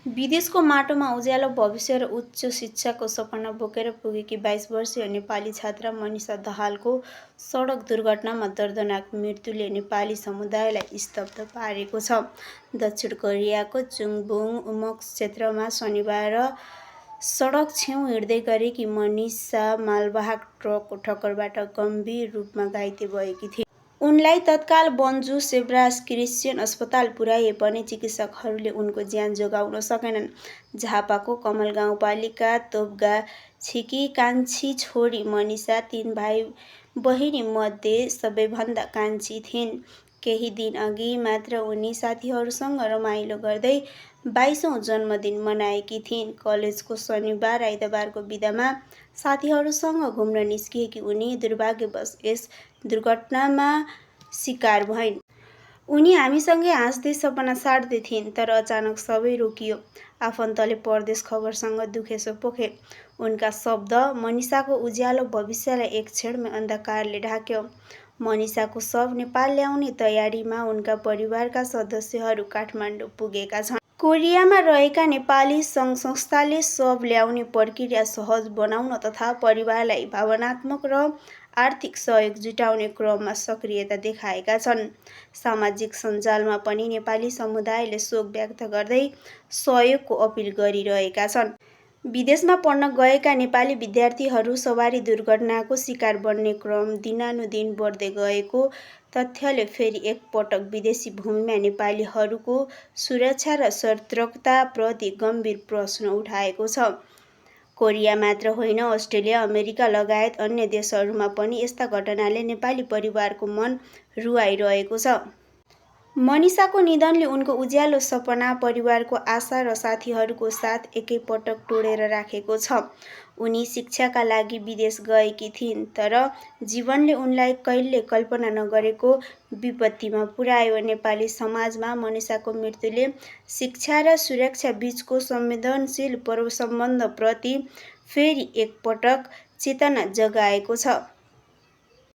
विदेशको माटोमा उज्यालो भविष्य र उच्च शिक्षाको सपना बोकेर पुगेकी 22 वर्षीय नेपाली छात्रा मनिषा दाहालको सडक दुर्घटनामा दर्दनाक मृत्युले नेपाली समुदायलाई स्तब्ध पारेको छ। दक्षिण कोरियाको चुङबुङ उमक क्षेत्रमा शनिबार सडक छेउ हिँड्दै गरेकी मनिषा मालवाहक ट्रकको ठक्करबाट गम्भीर रूपमा घाइते भएकी थिए। उनलाई तत्काल बन्जु सेब्रास क्रिस्चियन अस्पताल पुर्याए पनि चिकित्सकहरूले उनको ज्यान जोगाउन सकेनन्। झापाको कमल गाउँपालिका तोपगा छिकी कान्छी छोरी मनिषा 3 भाइ बहिनी मध्ये सबैभन्दा कान्छी थिइन्। केही दिनअघि मात्र उनी साथीहरूसँग रमाइलो गर्दै 22औं जन्मदिन मनाएकी थिइन्। कलेजको शनिबार आइतबारको बिदामा साथीहरूसँग घुम्न निस्किएकी उनी दुर्भाग्यवश यस दुर्घटनामा शिकार भइन्। उनी हामीसँगै हाँस्दै सपना साट्दै थिइन्, तर अचानक सबै रोकियो। आफन्तले परदेश खबरसँग दुखेसो पोखे। उनका शब्द मनिषाको उज्यालो भविष्यलाई एक क्षणमै अन्धकारले ढाक्यो। मनिषाको शव नेपाल ल्याउने तयारीमा उनका परिवारका सदस्यहरू काठमाडौँ पुगेका छन्। कोरियामा रहेका नेपाली सङ्घ-संस्थाले शव ल्याउने प्रक्रिया सहज बनाउन तथा परिवारलाई भावनात्मक र आर्थिक सहयोग जुटाउने क्रममा सक्रियता देखाएका छन्। सामाजिक सञ्जालमा पनि नेपाली समुदायले शोक व्यक्त गर्दै सहयोगको अपील गरिरहेका छन्। विदेशमा पढ्न गएका नेपाली विद्यार्थीहरू सवारी दुर्घटनाको शिकार बन्ने क्रम दिनानुदिन बढ्दै गएको तथ्यले फेरि एकपटक विदेशी भूमिमा नेपालीहरूको सुरक्षा र सतर्कताप्रति गम्भीर प्रश्न उठाएको छ। कोरिया मात्र होइन, अस्ट्रेलिया, अमेरिका लगायत अन्य देशहरूमा पनि यस्ता घटनाले नेपाली परिवारको मन रुवाइरहेको छ। मनिषाको निधनले उनको उज्यालो सपना, परिवारको आशा र साथीहरूको साथ एकैपटक तोडेर राखेको छ। उनी शिक्षाका लागि विदेश गएकी थिइन्, तर जीवनले उनलाई कहिल्यै कल्पना नगरेको विपत्तिमा पुर्यायो। नेपाली समाजमा मनिषाको मृत्युले शिक्षा र सुरक्षा बीचको संवेदनशील सम्बन्धप्रति फेरि एकपटक चेतना जगाएको छ।